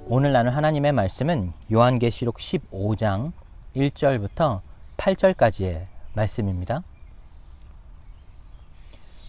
오늘 나눌 하나님의 말씀은 요한계시록 15장 1절부터 8절까지의 말씀입니다.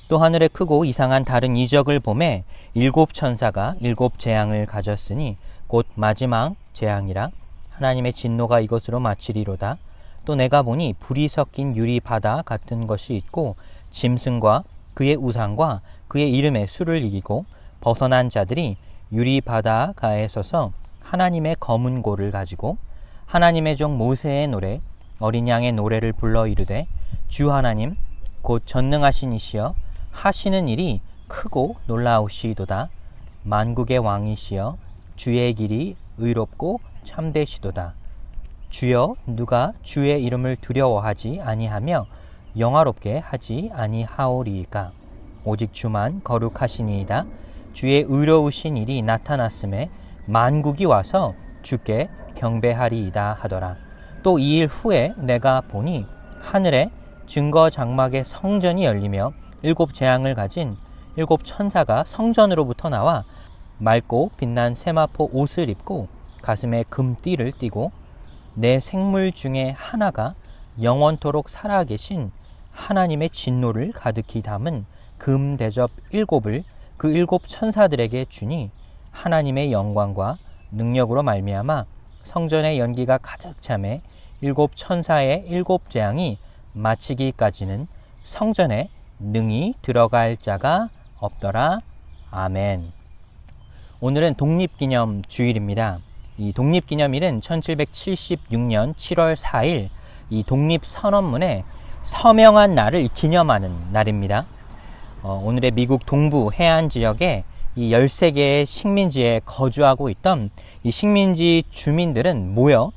또 하늘에 크고 이상한 다른 이적을 보매 일곱 천사가 일곱 재앙을 가졌으니 곧 마지막 재앙이라. 하나님의 진노가 이것으로 마치리로다. 또 내가 보니 불이 섞인 유리 바다 같은 것이 있고 짐승과 그의 우상과 그의 이름의 수를 이기고 벗어난 자들이 유리 바다가에 서서 하나님의 검은 고를 가지고 하나님의 종 모세의 노래 어린 양의 노래를 불러 이르되 주 하나님 곧 전능하신 이시여 하시는 일이 크고 놀라우시도다. 만국의 왕이시여 주의 길이 의롭고 참되시도다. 주여 누가 주의 이름을 두려워하지 아니하며 영화롭게 하지 아니하오리이까. 오직 주만 거룩하시니이다. 주의 의로우신 일이 나타났음에 만국이 와서 주께 경배하리이다 하더라. 또 이 일 후에 내가 보니 하늘에 증거 장막의 성전이 열리며 일곱 재앙을 가진 일곱 천사가 성전으로부터 나와 맑고 빛난 세마포 옷을 입고 가슴에 금띠를 띠고 네 생물 중에 하나가 영원토록 살아계신 하나님의 진노를 가득히 담은 금 대접 일곱을 그 일곱 천사들에게 주니 하나님의 영광과 능력으로 말미암아 성전의 연기가 가득 차매 일곱 천사의 일곱 재앙이 마치기까지는 성전에 능히 들어갈 자가 없더라. 아멘. 오늘은 독립기념 주일입니다. 이 독립기념일은 1776년 7월 4일 이 독립선언문에 서명한 날을 기념하는 날입니다. 오늘의 미국 동부 해안 지역에 이 13개의 식민지에 거주하고 있던 이 식민지 주민들은 모여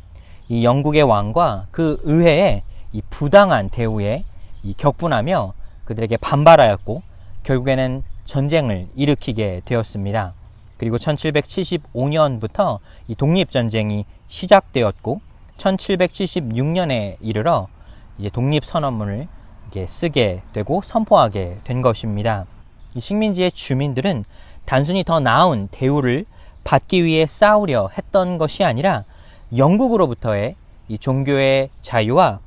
이 영국의 왕과 그 의회에 이 부당한 대우에 이 격분하며 그들에게 반발하였고 결국에는 전쟁을 일으키게 되었습니다. 그리고 1775년부터 이 독립전쟁이 시작되었고 1776년에 이르러 이제 독립선언문을 쓰게 되고 선포하게 된 것입니다. 이 식민지의 주민들은 단순히 더 나은 대우를 받기 위해 싸우려 했던 것이 아니라 영국으로부터의 이 종교의 자유와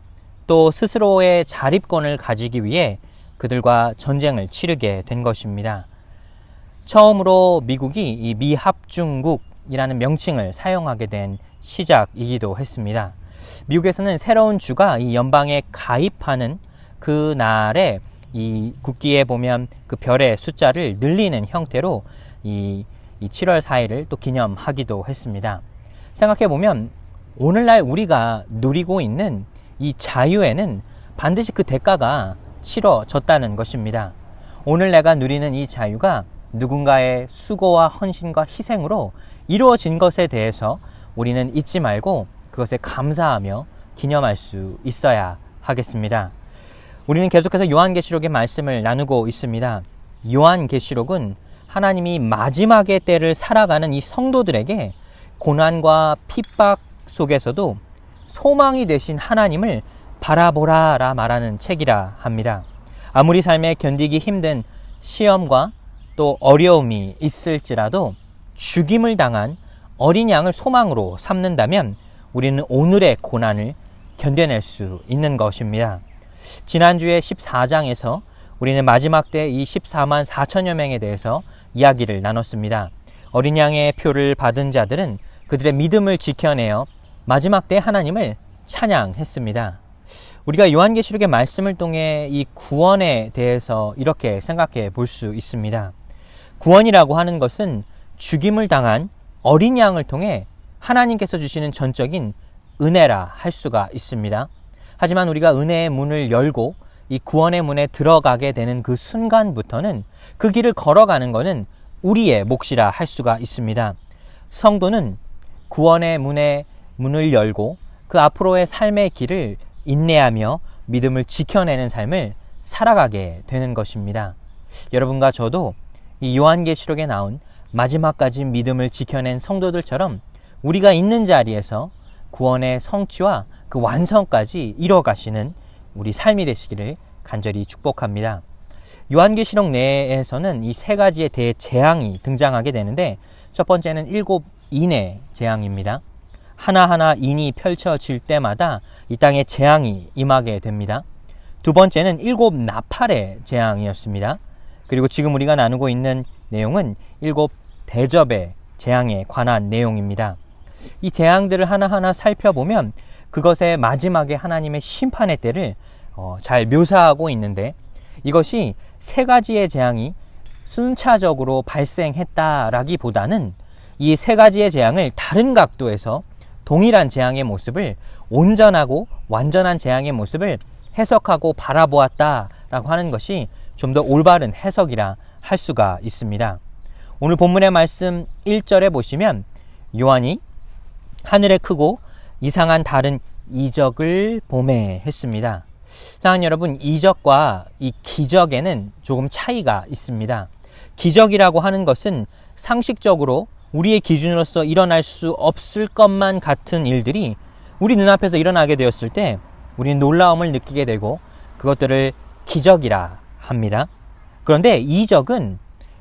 또 스스로의 자립권을 가지기 위해 그들과 전쟁을 치르게 된 것입니다. 처음으로 미국이 이 미합중국이라는 명칭을 사용하게 된 시작이기도 했습니다. 미국에서는 새로운 주가 이 연방에 가입하는 그 날에 이 국기에 보면 그 별의 숫자를 늘리는 형태로 이 7월 4일을 또 기념하기도 했습니다. 생각해 보면 오늘날 우리가 누리고 있는 이 자유에는 반드시 그 대가가 치러졌다는 것입니다. 오늘 내가 누리는 이 자유가 누군가의 수고와 헌신과 희생으로 이루어진 것에 대해서 우리는 잊지 말고 그것에 감사하며 기념할 수 있어야 하겠습니다. 우리는 계속해서 요한계시록의 말씀을 나누고 있습니다. 요한계시록은 하나님이 마지막의 때를 살아가는 이 성도들에게 고난과 핍박 속에서도 소망이 되신 하나님을 바라보라라 말하는 책이라 합니다. 아무리 삶에 견디기 힘든 시험과 또 어려움이 있을지라도 죽임을 당한 어린 양을 소망으로 삼는다면 우리는 오늘의 고난을 견뎌낼 수 있는 것입니다. 지난주에 14장에서 우리는 마지막 때 이 14만 4천여 명에 대해서 이야기를 나눴습니다. 어린 양의 표를 받은 자들은 그들의 믿음을 지켜내어 마지막 때 하나님을 찬양했습니다. 우리가 요한계시록의 말씀을 통해 이 구원에 대해서 이렇게 생각해 볼 수 있습니다. 구원이라고 하는 것은 죽임을 당한 어린 양을 통해 하나님께서 주시는 전적인 은혜라 할 수가 있습니다. 하지만 우리가 은혜의 문을 열고 이 구원의 문에 들어가게 되는 그 순간부터는 그 길을 걸어가는 것은 우리의 몫이라 할 수가 있습니다. 성도는 구원의 문을 열고 그 앞으로의 삶의 길을 인내하며 믿음을 지켜내는 삶을 살아가게 되는 것입니다. 여러분과 저도 이 요한계시록에 나온 마지막까지 믿음을 지켜낸 성도들처럼 우리가 있는 자리에서 구원의 성취와 그 완성까지 이뤄가시는 우리 삶이 되시기를 간절히 축복합니다. 요한계시록 내에서는 이 세 가지의 대재앙이 등장하게 되는데 첫 번째는 일곱 인의 재앙입니다. 하나하나 인이 펼쳐질 때마다 이 땅에 재앙이 임하게 됩니다. 두 번째는 7 나팔의 재앙이었습니다. 그리고 지금 우리가 나누고 있는 내용은 7 대접의 재앙에 관한 내용입니다. 이 재앙들을 하나하나 살펴보면 그것의 마지막에 하나님의 심판의 때를 잘 묘사하고 있는데, 이것이 3가지의 재앙이 순차적으로 발생했다라기보다는 이 3가지의 재앙을 다른 각도에서 동일한 재앙의 모습을, 온전하고 완전한 재앙의 모습을 해석하고 바라보았다라고 하는 것이 좀 더 올바른 해석이라 할 수가 있습니다. 오늘 본문의 말씀 1절에 보시면 요한이 하늘에 크고 이상한 다른 이적을 보매 했습니다. 사랑하는 여러분, 이적과 이 기적에는 조금 차이가 있습니다. 기적이라고 하는 것은 상식적으로 우리의 기준으로서 일어날 수 없을 것만 같은 일들이 우리 눈앞에서 일어나게 되었을 때 우리는 놀라움을 느끼게 되고 그것들을 기적이라 합니다. 그런데 이적은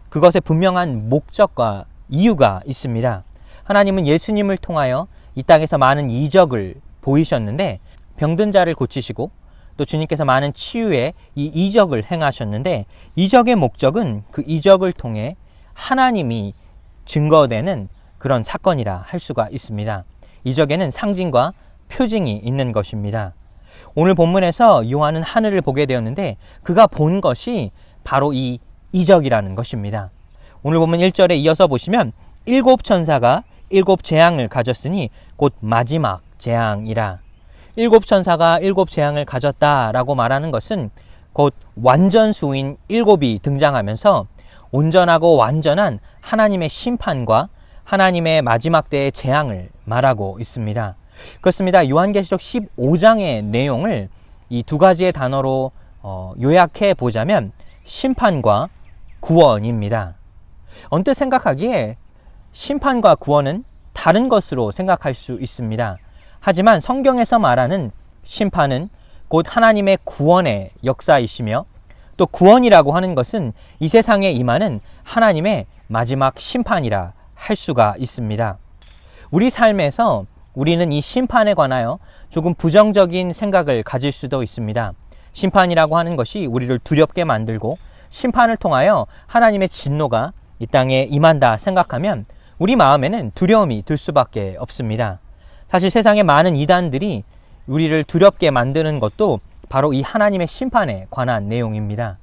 그것의 분명한 목적과 이유가 있습니다. 하나님은 예수님을 통하여 이 땅에서 많은 이적을 보이셨는데, 병든 자를 고치시고 또 주님께서 많은 치유의 이 이적을 행하셨는데, 이적의 목적은 그 이적을 통해 하나님이 증거되는 그런 사건이라 할 수가 있습니다. 이적에는 상징과 표징이 있는 것입니다. 오늘 본문에서 요한은 하늘을 보게 되었는데 그가 본 것이 바로 이 이적이라는 것입니다. 오늘 본문 1절에 이어서 보시면 7 천사가 7 재앙을 가졌으니 곧 마지막 재앙이라. 7 천사가 7 재앙을 가졌다라고 말하는 것은 곧 완전수인 7이 등장하면서 온전하고 완전한 하나님의 심판과 하나님의 마지막 때의 재앙을 말하고 있습니다. 그렇습니다. 요한계시록 15장의 내용을 이 2가지의 단어로 요약해 보자면 심판과 구원입니다. 언뜻 생각하기에 심판과 구원은 다른 것으로 생각할 수 있습니다. 하지만 성경에서 말하는 심판은 곧 하나님의 구원의 역사이시며, 또 구원이라고 하는 것은 이 세상에 임하는 하나님의 마지막 심판이라 할 수가 있습니다. 우리 삶에서 우리는 이 심판에 관하여 조금 부정적인 생각을 가질 수도 있습니다. 심판이라고 하는 것이 우리를 두렵게 만들고 심판을 통하여 하나님의 진노가 이 땅에 임한다 생각하면 우리 마음에는 두려움이 들 수밖에 없습니다. 사실 세상의 많은 이단들이 우리를 두렵게 만드는 것도 바로 이 하나님의 심판에 관한 내용입니다.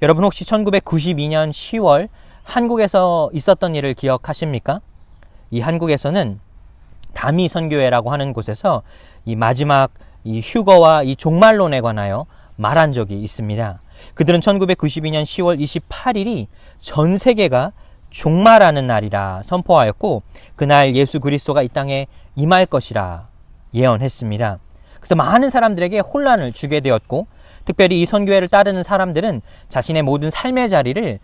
여러분, 혹시 1992년 10월 한국에서 있었던 일을 기억하십니까? 이 한국에서는 다미 선교회라고 하는 곳에서 이 마지막 이 휴거와 이 종말론에 관하여 말한 적이 있습니다. 그들은 1992년 10월 28일이 전 세계가 종말하는 날이라 선포하였고, 그날 예수 그리스도가 이 땅에 임할 것이라 예언했습니다. 그래서 많은 사람들에게 혼란을 주게 되었고, 특별히 이 선교회를 따르는 사람들은 자신의 모든 삶의 자리를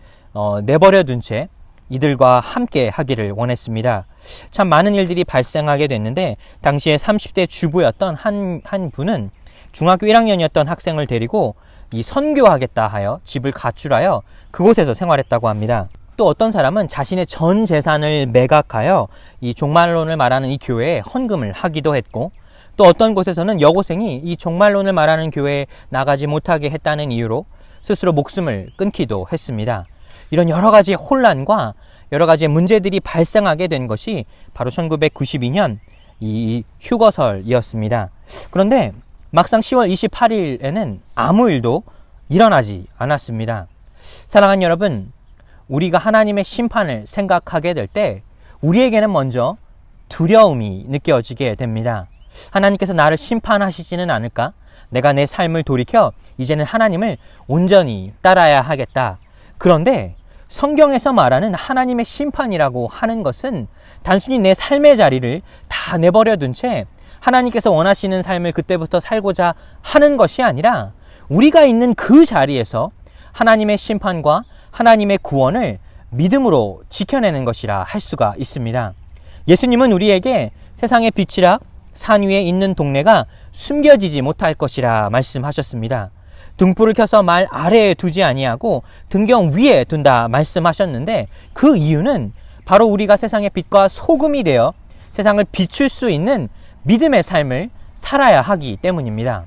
내버려 둔 채 이들과 함께 하기를 원했습니다. 참 많은 일들이 발생하게 됐는데, 당시에 30대 주부였던 한 분은 중학교 1학년이었던 학생을 데리고 이 선교하겠다 하여 집을 가출하여 그곳에서 생활했다고 합니다. 또 어떤 사람은 자신의 전 재산을 매각하여 이 종말론을 말하는 이 교회에 헌금을 하기도 했고, 또 어떤 곳에서는 여고생이 이 종말론을 말하는 교회에 나가지 못하게 했다는 이유로 스스로 목숨을 끊기도 했습니다. 이런 여러 가지 혼란과 여러 가지 문제들이 발생하게 된 것이 바로 1992년 이 휴거설이었습니다. 그런데 막상 10월 28일에는 아무 일도 일어나지 않았습니다. 사랑하는 여러분, 우리가 하나님의 심판을 생각하게 될 때 우리에게는 먼저 두려움이 느껴지게 됩니다. 하나님께서 나를 심판하시지는 않을까? 내가 내 삶을 돌이켜 이제는 하나님을 온전히 따라야 하겠다. 그런데 성경에서 말하는 하나님의 심판이라고 하는 것은 단순히 내 삶의 자리를 다 내버려 둔 채 하나님께서 원하시는 삶을 그때부터 살고자 하는 것이 아니라 우리가 있는 그 자리에서 하나님의 심판과 하나님의 구원을 믿음으로 지켜내는 것이라 할 수가 있습니다. 예수님은 우리에게 세상의 빛이라 산 위에 있는 동네가 숨겨지지 못할 것이라 말씀하셨습니다. 등불을 켜서 말 아래에 두지 아니하고 등경 위에 둔다 말씀하셨는데, 그 이유는 바로 우리가 세상의 빛과 소금이 되어 세상을 비출 수 있는 믿음의 삶을 살아야 하기 때문입니다.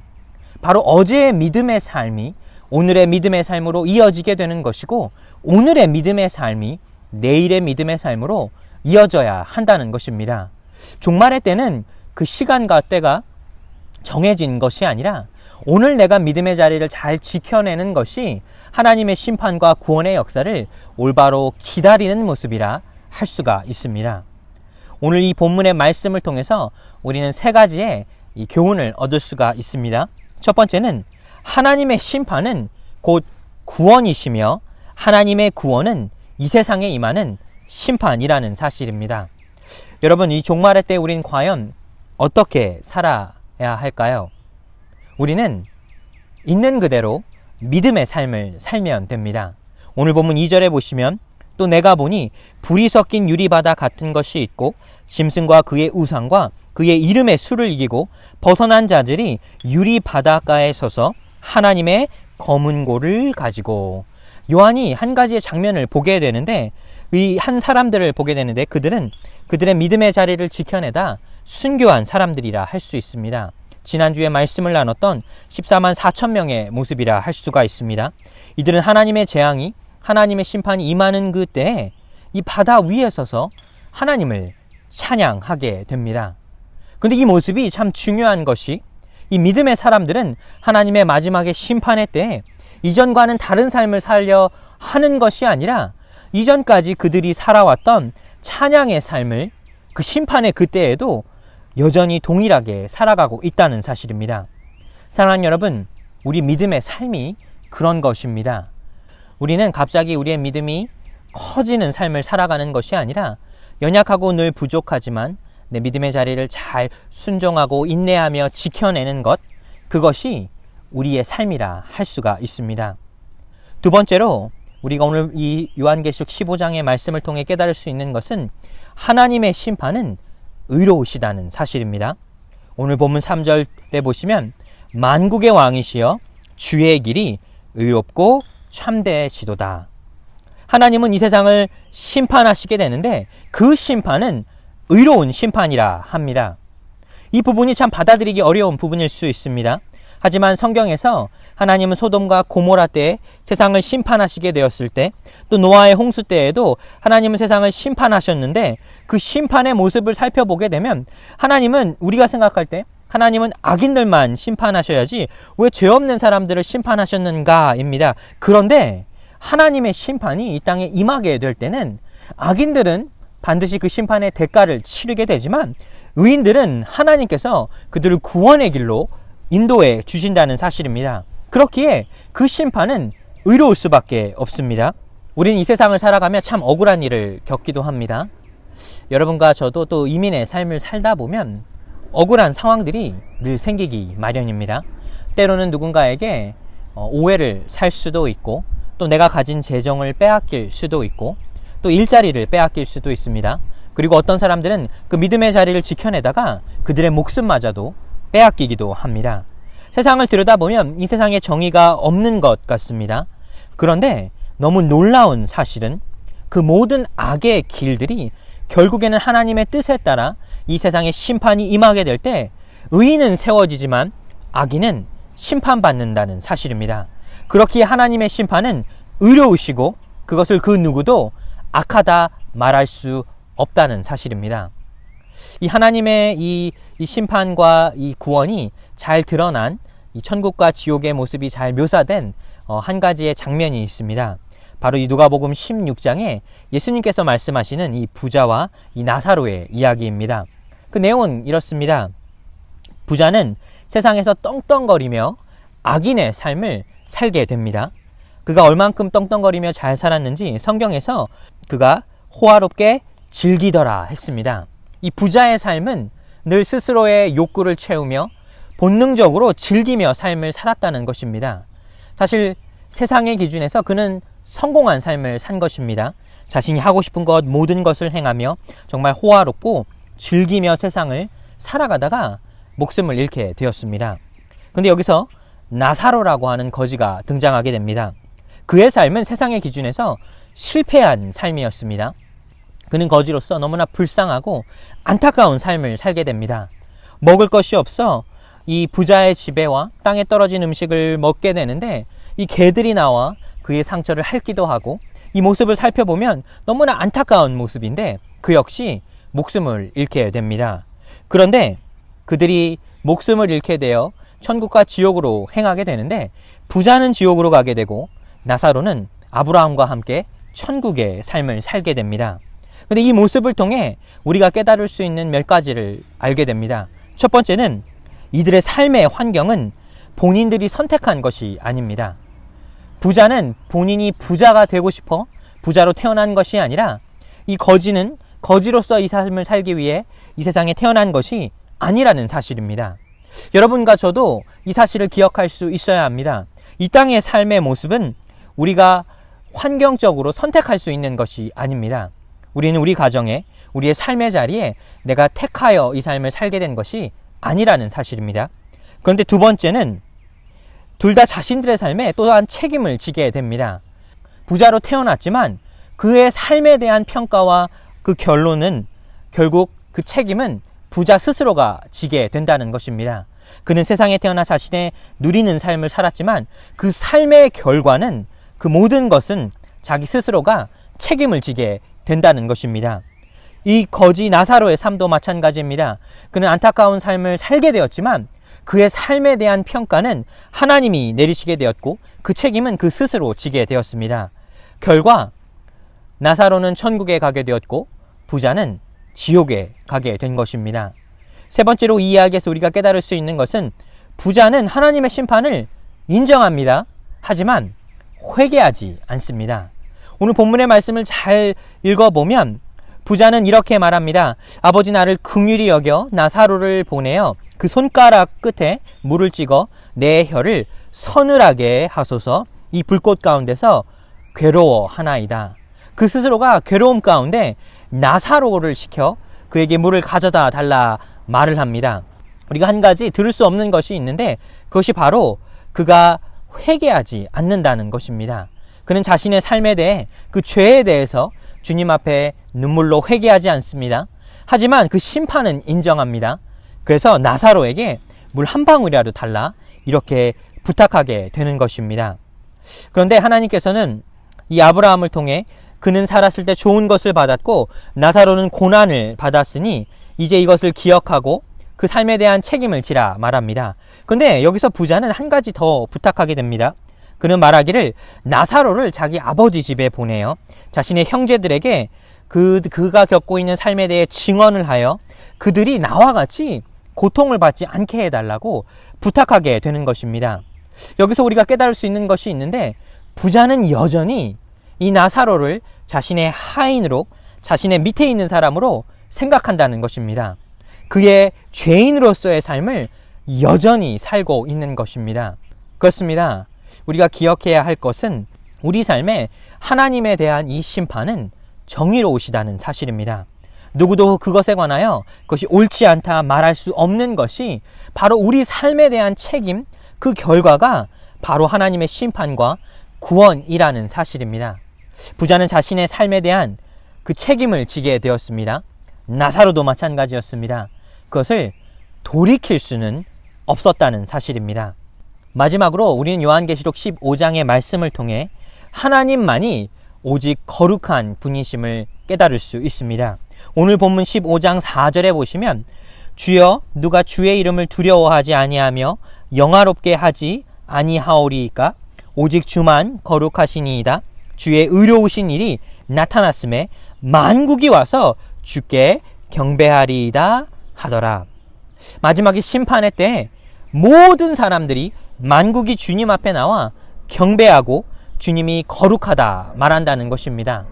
바로 어제의 믿음의 삶이 오늘의 믿음의 삶으로 이어지게 되는 것이고, 오늘의 믿음의 삶이 내일의 믿음의 삶으로 이어져야 한다는 것입니다. 종말의 때는 그 시간과 때가 정해진 것이 아니라 오늘 내가 믿음의 자리를 잘 지켜내는 것이 하나님의 심판과 구원의 역사를 올바로 기다리는 모습이라 할 수가 있습니다. 오늘 이 본문의 말씀을 통해서 우리는 세 가지의 이 교훈을 얻을 수가 있습니다. 첫 번째는 하나님의 심판은 곧 구원이시며 하나님의 구원은 이 세상에 임하는 심판이라는 사실입니다. 여러분, 이 종말의 때 우린 과연 어떻게 살아야 할까요? 우리는 있는 그대로 믿음의 삶을 살면 됩니다. 오늘 본문 2절에 보시면 또 내가 보니 불이 섞인 유리바다 같은 것이 있고 짐승과 그의 우상과 그의 이름의 수를 이기고 벗어난 자들이 유리바닷가에 서서 하나님의 검은 고를 가지고, 요한이 한 가지의 장면을 보게 되는데, 이 한 사람들을 보게 되는데 그들의 믿음의 자리를 지켜내다 순교한 사람들이라 할 수 있습니다. 지난주에 말씀을 나눴던 14만 4천 명의 모습이라 할 수가 있습니다. 이들은 하나님의 재앙이, 하나님의 심판이 임하는 그때에 이 바다 위에 서서 하나님을 찬양하게 됩니다. 그런데 이 모습이 참 중요한 것이, 이 믿음의 사람들은 하나님의 마지막의 심판의 때에 이전과는 다른 삶을 살려 하는 것이 아니라 이전까지 그들이 살아왔던 찬양의 삶을 그 심판의 그때에도 여전히 동일하게 살아가고 있다는 사실입니다. 사랑하는 여러분, 우리 믿음의 삶이 그런 것입니다. 우리는 갑자기 우리의 믿음이 커지는 삶을 살아가는 것이 아니라 연약하고 늘 부족하지만 내 믿음의 자리를 잘 순종하고 인내하며 지켜내는 것, 그것이 우리의 삶이라 할 수가 있습니다. 두 번째로 우리가 오늘 이 요한계시록 15장의 말씀을 통해 깨달을 수 있는 것은 하나님의 심판은 의로우시다는 사실입니다. 오늘 본문 3절에 보시면 만국의 왕이시여 주의 길이 의롭고 참되시도다. 하나님은 이 세상을 심판하시게 되는데 그 심판은 의로운 심판이라 합니다. 이 부분이 참 받아들이기 어려운 부분일 수 있습니다. 하지만 성경에서 하나님은 소돔과 고모라 때에 세상을 심판하시게 되었을 때, 또 노아의 홍수 때에도 하나님은 세상을 심판하셨는데 그 심판의 모습을 살펴보게 되면 하나님은, 우리가 생각할 때 하나님은 악인들만 심판하셔야지 왜 죄 없는 사람들을 심판하셨는가입니다. 그런데 하나님의 심판이 이 땅에 임하게 될 때는 악인들은 반드시 그 심판의 대가를 치르게 되지만 의인들은 하나님께서 그들을 구원의 길로 인도해 주신다는 사실입니다. 그렇기에 그 심판은 의로울 수밖에 없습니다. 우리는 이 세상을 살아가며 참 억울한 일을 겪기도 합니다. 여러분과 저도 또 이민의 삶을 살다 보면 억울한 상황들이 늘 생기기 마련입니다. 때로는 누군가에게 오해를 살 수도 있고, 또 내가 가진 재정을 빼앗길 수도 있고, 또 일자리를 빼앗길 수도 있습니다. 그리고 어떤 사람들은 그 믿음의 자리를 지켜내다가 그들의 목숨마저도 빼앗기기도 합니다. 세상을 들여다보면 이 세상에 정의가 없는 것 같습니다. 그런데 너무 놀라운 사실은 그 모든 악의 길들이 결국에는 하나님의 뜻에 따라 이 세상에 심판이 임하게 될 때 의인은 세워지지만 악인은 심판받는다는 사실입니다. 그렇기에 하나님의 심판은 의로우시고 그것을 그 누구도 악하다 말할 수 없다는 사실입니다. 이 하나님의 이 심판과 이 구원이 잘 드러난 이 천국과 지옥의 모습이 잘 묘사된 한 가지의 장면이 있습니다. 바로 이 누가복음 16장에 예수님께서 말씀하시는 이 부자와 이 나사로의 이야기입니다. 그 내용은 이렇습니다. 부자는 세상에서 떵떵거리며 악인의 삶을 살게 됩니다. 그가 얼만큼 떵떵거리며 잘 살았는지 성경에서 그가 호화롭게 즐기더라 했습니다. 이 부자의 삶은 늘 스스로의 욕구를 채우며 본능적으로 즐기며 삶을 살았다는 것입니다. 사실 세상의 기준에서 그는 성공한 삶을 산 것입니다. 자신이 하고 싶은 것 모든 것을 행하며 정말 호화롭고 즐기며 세상을 살아가다가 목숨을 잃게 되었습니다. 그런데 여기서 나사로라고 하는 거지가 등장하게 됩니다. 그의 삶은 세상의 기준에서 실패한 삶이었습니다. 그는 거지로서 너무나 불쌍하고 안타까운 삶을 살게 됩니다. 먹을 것이 없어 이 부자의 집에와 땅에 떨어진 음식을 먹게 되는데 이 개들이 나와 그의 상처를 핥기도 하고, 이 모습을 살펴보면 너무나 안타까운 모습인데 그 역시 목숨을 잃게 됩니다. 그런데 그들이 목숨을 잃게 되어 천국과 지옥으로 행하게 되는데, 부자는 지옥으로 가게 되고 나사로는 아브라함과 함께 천국의 삶을 살게 됩니다. 근데 이 모습을 통해 우리가 깨달을 수 있는 몇 가지를 알게 됩니다. 첫 번째는 이들의 삶의 환경은 본인들이 선택한 것이 아닙니다. 부자는 본인이 부자가 되고 싶어 부자로 태어난 것이 아니라, 이 거지는 거지로서 이 삶을 살기 위해 이 세상에 태어난 것이 아니라는 사실입니다. 여러분과 저도 이 사실을 기억할 수 있어야 합니다. 이 땅의 삶의 모습은 우리가 환경적으로 선택할 수 있는 것이 아닙니다. 우리는 우리 가정에, 우리의 삶의 자리에 내가 택하여 이 삶을 살게 된 것이 아니라는 사실입니다. 그런데 두 번째는 둘 다 자신들의 삶에 또한 책임을 지게 됩니다. 부자로 태어났지만 그의 삶에 대한 평가와 그 결론은 결국 그 책임은 부자 스스로가 지게 된다는 것입니다. 그는 세상에 태어나 자신의 누리는 삶을 살았지만 그 삶의 결과는, 그 모든 것은 자기 스스로가 책임을 지게 된다는 것입니다. 이 거지 나사로의 삶도 마찬가지입니다. 그는 안타까운 삶을 살게 되었지만 그의 삶에 대한 평가는 하나님이 내리시게 되었고 그 책임은 그 스스로 지게 되었습니다. 결과 나사로는 천국에 가게 되었고 부자는 지옥에 가게 된 것입니다. 세 번째로 이 이야기에서 우리가 깨달을 수 있는 것은, 부자는 하나님의 심판을 인정합니다. 하지만 회개하지 않습니다. 오늘 본문의 말씀을 잘 읽어보면 부자는 이렇게 말합니다. 아버지, 나를 긍휼히 여겨 나사로를 보내어 그 손가락 끝에 물을 찍어 내 혀를 서늘하게 하소서. 이 불꽃 가운데서 괴로워하나이다. 그 스스로가 괴로움 가운데 나사로를 시켜 그에게 물을 가져다 달라 말을 합니다. 우리가 한 가지 들을 수 없는 것이 있는데 그것이 바로 그가 회개하지 않는다는 것입니다. 그는 자신의 삶에 대해, 그 죄에 대해서 주님 앞에 눈물로 회개하지 않습니다. 하지만 그 심판은 인정합니다. 그래서 나사로에게 물 한 방울이라도 달라 이렇게 부탁하게 되는 것입니다. 그런데 하나님께서는 이 아브라함을 통해 그는 살았을 때 좋은 것을 받았고 나사로는 고난을 받았으니 이제 이것을 기억하고 그 삶에 대한 책임을 지라 말합니다. 그런데 여기서 부자는 한 가지 더 부탁하게 됩니다. 그는 말하기를 나사로를 자기 아버지 집에 보내어 자신의 형제들에게 그가 겪고 있는 삶에 대해 증언을 하여 그들이 나와 같이 고통을 받지 않게 해달라고 부탁하게 되는 것입니다. 여기서 우리가 깨달을 수 있는 것이 있는데, 부자는 여전히 이 나사로를 자신의 하인으로, 자신의 밑에 있는 사람으로 생각한다는 것입니다. 그의 죄인으로서의 삶을 여전히 살고 있는 것입니다. 그렇습니다. 우리가 기억해야 할 것은 우리 삶에 하나님에 대한 이 심판은 정의로우시다는 사실입니다. 누구도 그것에 관하여 그것이 옳지 않다 말할 수 없는 것이 바로 우리 삶에 대한 책임, 그 결과가 바로 하나님의 심판과 구원이라는 사실입니다. 부자는 자신의 삶에 대한 그 책임을 지게 되었습니다. 나사로도 마찬가지였습니다. 그것을 돌이킬 수는 없었다는 사실입니다. 마지막으로 우리는 요한계시록 15장의 말씀을 통해 하나님만이 오직 거룩한 분이심을 깨달을 수 있습니다. 오늘 본문 15장 4절에 보시면, 주여 누가 주의 이름을 두려워하지 아니하며 영화롭게 하지 아니하오리이까? 오직 주만 거룩하시니이다. 주의 의로우신 일이 나타났음에 만국이 와서 주께 경배하리이다 하더라. 마지막에 심판의 때 모든 사람들이 만국이 주님 앞에 나와 경배하고 주님이 거룩하다 말한다는 것입니다.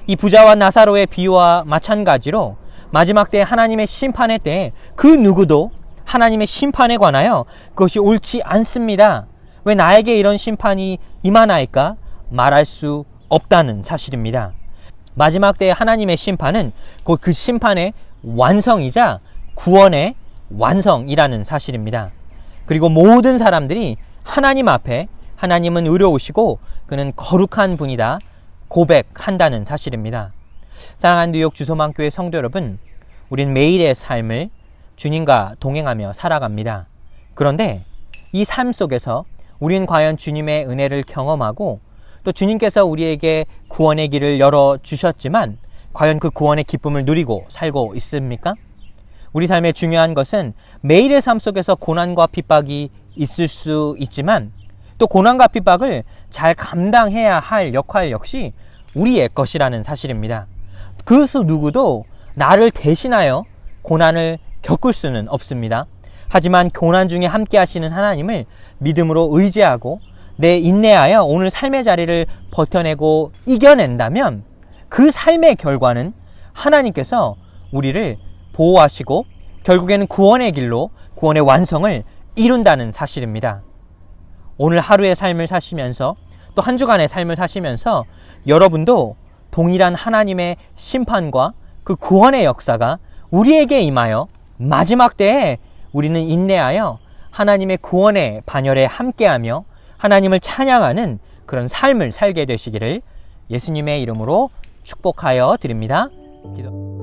이 부자와 나사로의 비유와 마찬가지로 마지막 때 하나님의 심판의 때 그 누구도 하나님의 심판에 관하여 그것이 옳지 않습니다, 왜 나에게 이런 심판이 임하나이까 말할 수 없다는 사실입니다. 마지막 때 하나님의 심판은 곧 그 심판의 완성이자 구원의 완성이라는 사실입니다. 그리고 모든 사람들이 하나님 앞에 하나님은 의로우시고 그는 거룩한 분이다 고백한다는 사실입니다. 사랑하는 뉴욕 주소만교회 성도 여러분, 우린 매일의 삶을 주님과 동행하며 살아갑니다. 그런데 이 삶 속에서 우린 과연 주님의 은혜를 경험하고 또 주님께서 우리에게 구원의 길을 열어주셨지만 과연 그 구원의 기쁨을 누리고 살고 있습니까? 우리 삶의 중요한 것은 매일의 삶 속에서 고난과 핍박이 있을 수 있지만 또 고난과 핍박을 잘 감당해야 할 역할 역시 우리의 것이라는 사실입니다. 그 누구도 나를 대신하여 고난을 겪을 수는 없습니다. 하지만 고난 중에 함께 하시는 하나님을 믿음으로 의지하고 내 인내하여 오늘 삶의 자리를 버텨내고 이겨낸다면 그 삶의 결과는 하나님께서 우리를 보호하시고 결국에는 구원의 길로 구원의 완성을 이룬다는 사실입니다. 오늘 하루의 삶을 사시면서 또 한 주간의 삶을 사시면서 여러분도 동일한 하나님의 심판과 그 구원의 역사가 우리에게 임하여 마지막 때에 우리는 인내하여 하나님의 구원의 반열에 함께하며 하나님을 찬양하는 그런 삶을 살게 되시기를 예수님의 이름으로 축복하여 드립니다. 기도.